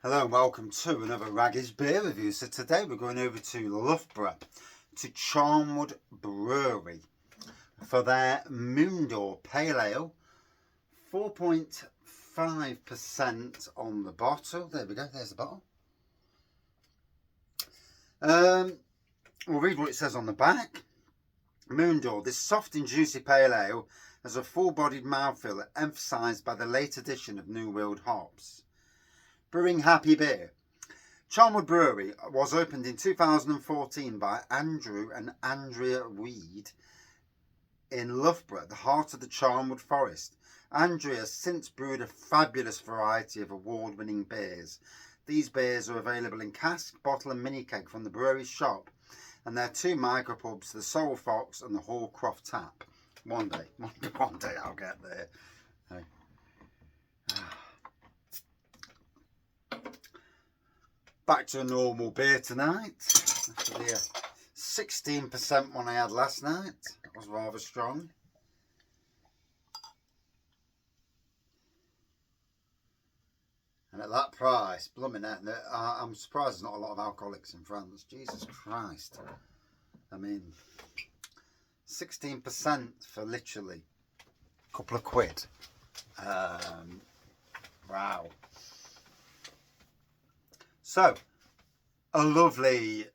Hello and welcome to another Raggish beer review. So today we're going over to Loughborough, to Charnwood Brewery for their Moondor Pale Ale. 4.5% on the bottle. There we go, there's the bottle. We'll read what it says on the back. Moondor, this soft and juicy pale ale has a full-bodied mouthfeel emphasised by the late addition of New World hops. Brewing happy beer. Charnwood Brewery was opened in 2014 by Andrew and Andrea Weed in Loughborough, the heart of the Charnwood Forest. Andrea has since brewed a fabulous variety of award-winning beers. These beers are available in cask, bottle and mini keg from the brewery's shop, and their two micropubs, the Soul Fox and the Hallcroft Tap. One day I'll get there. Back to a normal beer tonight. After the 16% one I had last night. That was rather strong. And at that price, blooming heck, I'm surprised there's not a lot of alcoholics in France. Jesus Christ. I mean, 16% for literally a couple of quid. Wow. So, a lovely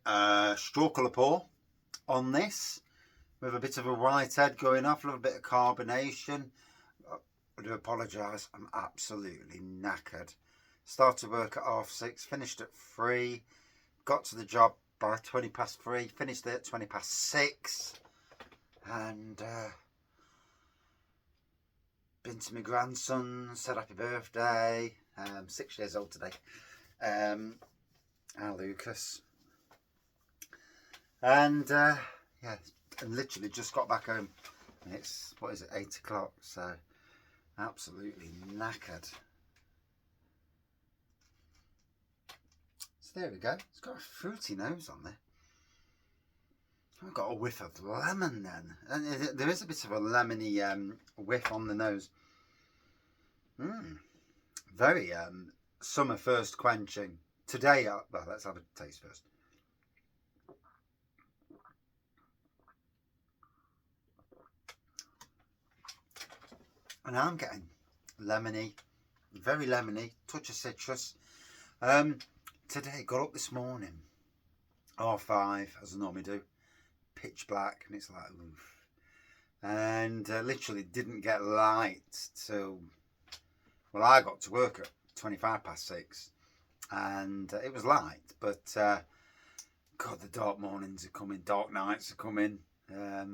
straw colour pour on this, with a bit of a white head going off, a little bit of carbonation. I do apologise, I'm absolutely knackered. Started work at 6:30, finished at 3, got to the job by 3:20, finished there at 6:20, and been to my grandson, said happy birthday, 6 years old today. Lucas, and yeah, and literally just got back home, and it's, what is it, 8 o'clock, so absolutely knackered. So there we go. It's got a fruity nose on there. I've got a whiff of lemon then, and there is a bit of a lemony whiff on the nose. Very summer first quenching. Today, well, let's have a taste first. And I'm getting lemony, very lemony, touch of citrus. Today, got up this morning, 5:30, as I normally do, pitch black, and it's like, oof. And literally didn't get light till, well, I got to work at 6:25, and it was light, but God, the dark mornings are coming, dark nights are coming. Yeah,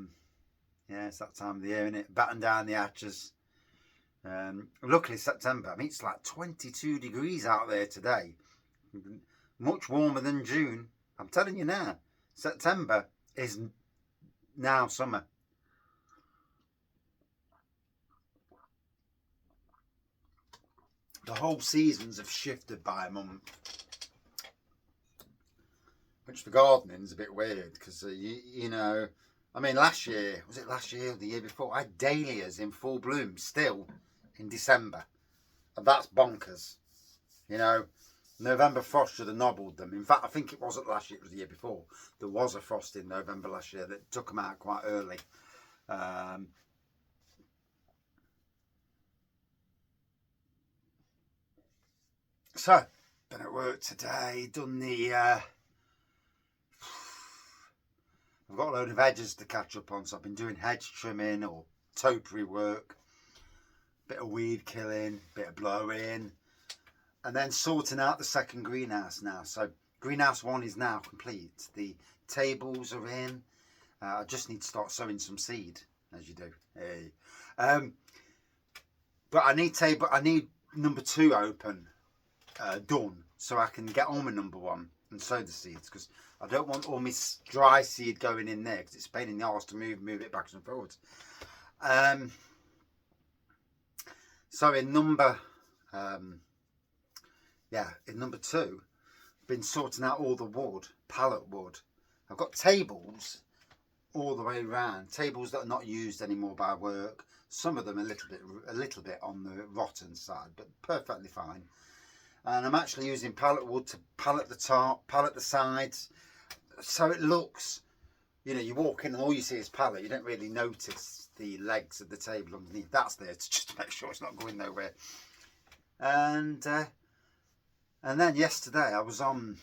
it's that time of the year, isn't it? Batten down the hatches. Luckily September, I mean, it's like 22 degrees out there today, much warmer than June. I'm telling you now, September is now summer. The whole seasons have shifted by a month, which for gardening is a bit weird, because you know, I mean, last year, was it last year or the year before, I had dahlias in full bloom still in December, and that's bonkers. You know, November frost should have nobbled them. In fact, I think it wasn't last year, it was the year before. There was a frost in November last year that took them out quite early. So, been at work today, done the, I've got a load of hedges to catch up on, so I've been doing hedge trimming or topiary work, bit of weed killing, bit of blowing, and then sorting out the second greenhouse now. So greenhouse 1 is now complete, the tables are in, I just need to start sowing some seed, as you do. Hey. But I need number 2 open, done, so I can get on with number 1 and sow the seeds, because I don't want all my dry seed going in there, because it's a pain in the arse to move it backwards and forwards. So in number in number 2, I've been sorting out all the wood, pallet wood. I've got tables all the way around, tables that are not used anymore by work. Some of them a little bit on the rotten side, but perfectly fine. and I'm actually using pallet wood to pallet the top, pallet the sides, so it looks, you know, you walk in and all you see is pallet. You don't really notice the legs of the table underneath. That's there to just make sure it's not going nowhere. And then yesterday I was on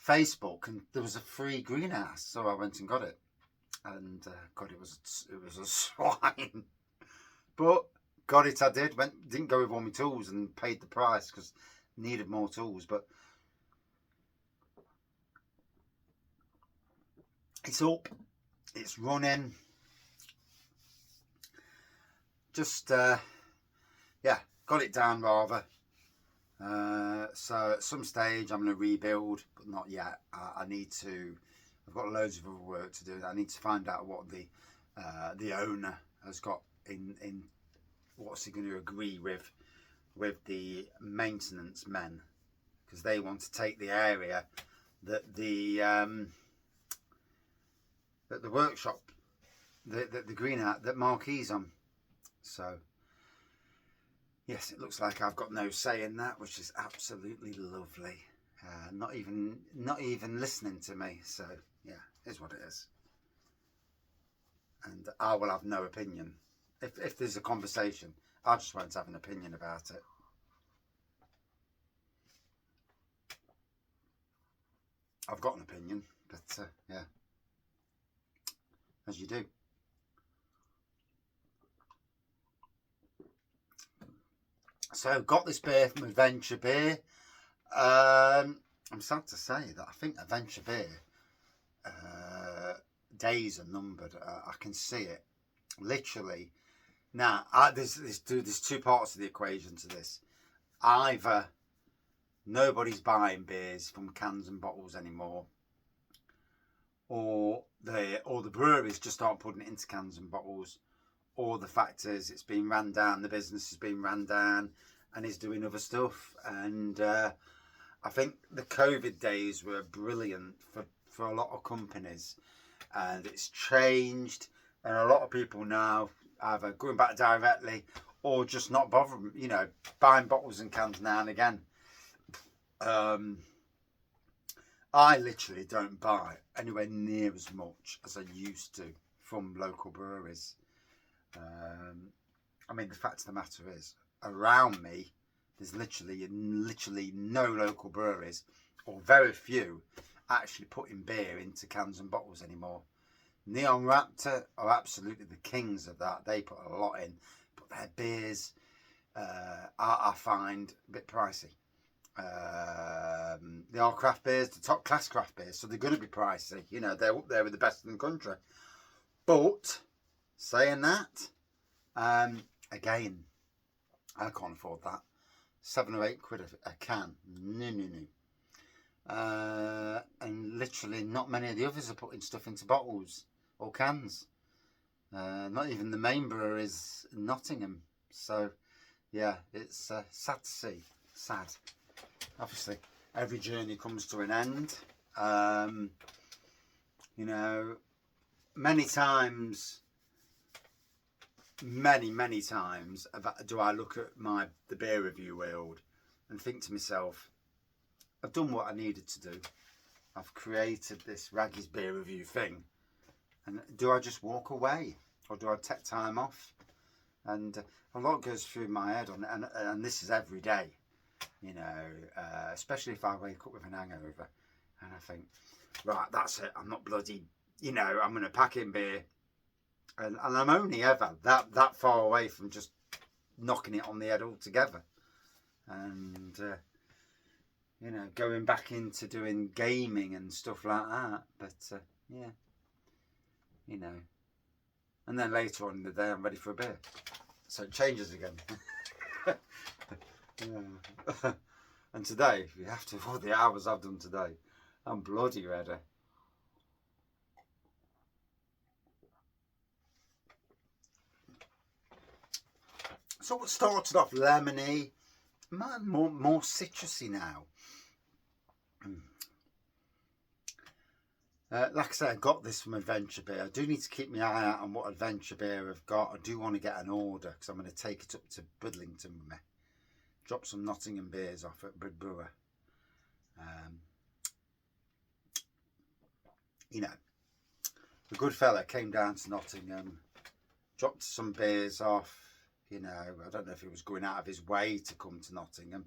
Facebook and there was a free greenhouse, so I went and got it. And God, it was a swine, but got it. I did. Didn't go with all my tools and paid the price because needed more tools. But it's up, it's running. Just yeah, got it down rather. So at some stage I'm going to rebuild, but not yet. I need to. I've got loads of other work to do. I need to find out what the owner has got in what's he going to agree with the maintenance men, because they want to take the area that the workshop, the greenhouse that Marquis on. So yes, it looks like I've got no say in that, which is absolutely lovely. Not even listening to me. So yeah, is what it is. And I will have no opinion. If there's a conversation, I just won't have an opinion about it. I've got an opinion, but yeah, as you do. So got this beer from Adventure Beer. I'm sad to say that I think Adventure Beer days are numbered. I can see it literally. Now there's two parts of the equation to this. Either nobody's buying beers from cans and bottles anymore, or the breweries just aren't putting it into cans and bottles, or the fact is it's been ran down, the business has been ran down and is doing other stuff. And I think the COVID days were brilliant for a lot of companies, and it's changed, and a lot of people now either going back directly or just not bothering, you know, buying bottles and cans now and again. I literally don't buy anywhere near as much as I used to from local breweries. I mean, the fact of the matter is, around me, there's literally no local breweries, or very few, actually putting beer into cans and bottles anymore. Neon Raptor are absolutely the kings of that. They put a lot in, but their beers I find a bit pricey. They are craft beers, the top class craft beers, so they're going to be pricey. You know, they're up there with the best in the country. But saying that, again, I can't afford that. 7 or 8 quid a can. No. And literally not many of the others are putting stuff into bottles or cans. Not even the main breweries in Nottingham. So yeah, it's sad to see. Sad. Obviously, every journey comes to an end. You know, many times do I look at the beer review world and think to myself, I've done what I needed to do. I've created this Raggy's beer review thing, and do I just walk away, or do I take time off? And a lot goes through my head on it, and this is every day, you know, especially if I wake up with an hangover and I think, right, that's it, I'm not bloody, you know, I'm going to pack in beer, and I'm only ever that far away from just knocking it on the head altogether. And you know, going back into doing gaming and stuff like that. But yeah, you know, and then later on in the day I'm ready for a beer, so it changes again. Yeah. And today, if you have to, all the hours I've done today, I'm bloody ready. So it started off lemony, man, more citrusy now. Like I say, I got this from Adventure Beer. I do need to keep my eye out on what Adventure Beer have got. I do want to get an order because I'm going to take it up to Budlington with me. Dropped some Nottingham beers off at Brewer. You know, the good fella came down to Nottingham, dropped some beers off. You know, I don't know if he was going out of his way to come to Nottingham.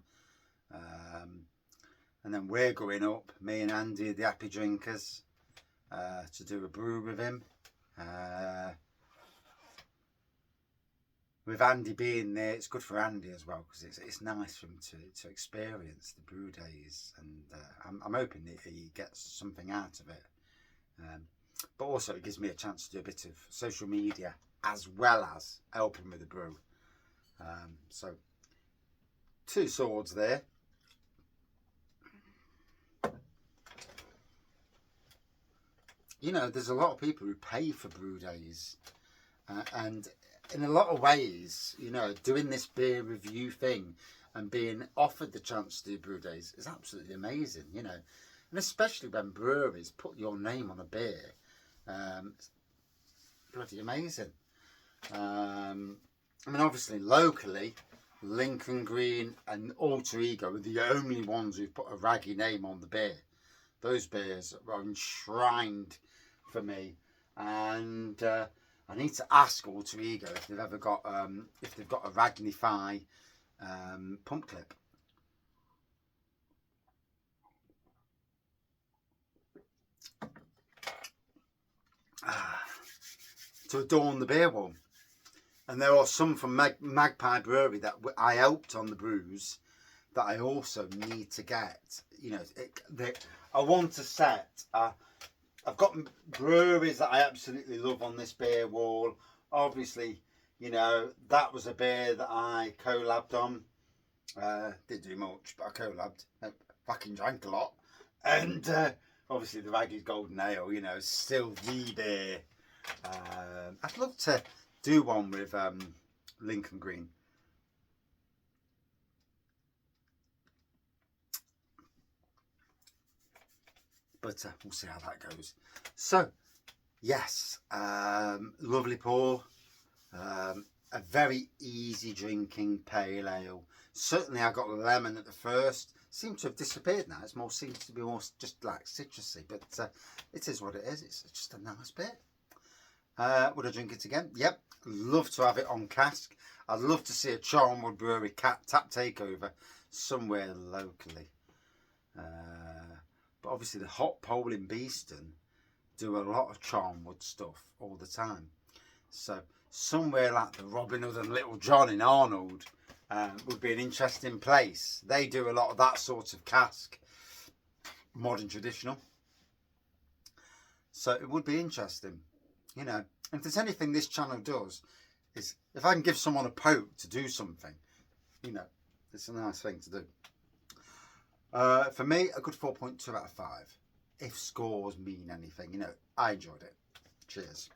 And then we're going up, me and Andy, the happy drinkers, to do a brew with him. With Andy being there, it's good for Andy as well, because it's nice for him to experience the brew days, and I'm hoping that he gets something out of it. But also it gives me a chance to do a bit of social media as well as helping with the brew. So two swords there. You know, there's a lot of people who pay for brew days, and in a lot of ways, you know, doing this beer review thing and being offered the chance to do brew days is absolutely amazing, you know, and especially when breweries put your name on a beer. It's bloody amazing. I mean, obviously locally, Lincoln Green and Alter Ego are the only ones who've put a raggy name on the beer. Those beers are enshrined for me, and I need to ask Alter Ego if they've ever got a Ragnify pump clip. To adorn the beer wall. And there are some from Magpie Brewery that I helped on the brews that I also need to get. You know, I want to set. I've got breweries that I absolutely love on this beer wall. Obviously, you know, that was a beer that I collabed on. Didn't do much, but I collabed. I fucking drank a lot. And obviously the Raggy's Golden Ale, you know, still the beer. I'd love to do one with Lincoln Green. But we'll see how that goes. So, yes, lovely pour. A very easy drinking pale ale. Certainly I got lemon at the first. Seems to have disappeared now. Seems to be more just like citrusy, but it is what it is. It's just a nice bit. Would I drink it again? Yep. Love to have it on cask. I'd love to see a Charnwood Brewery tap takeover somewhere locally. But obviously the Hot Pole in Beeston do a lot of Charnwood stuff all the time. So somewhere like the Robin Hood and Little John in Arnold would be an interesting place. They do a lot of that sort of cask, modern traditional. So it would be interesting, you know. And if there's anything this channel does, is if I can give someone a poke to do something, you know, it's a nice thing to do. For me, a good 4.2 out of 5. If scores mean anything, you know, I enjoyed it. Cheers.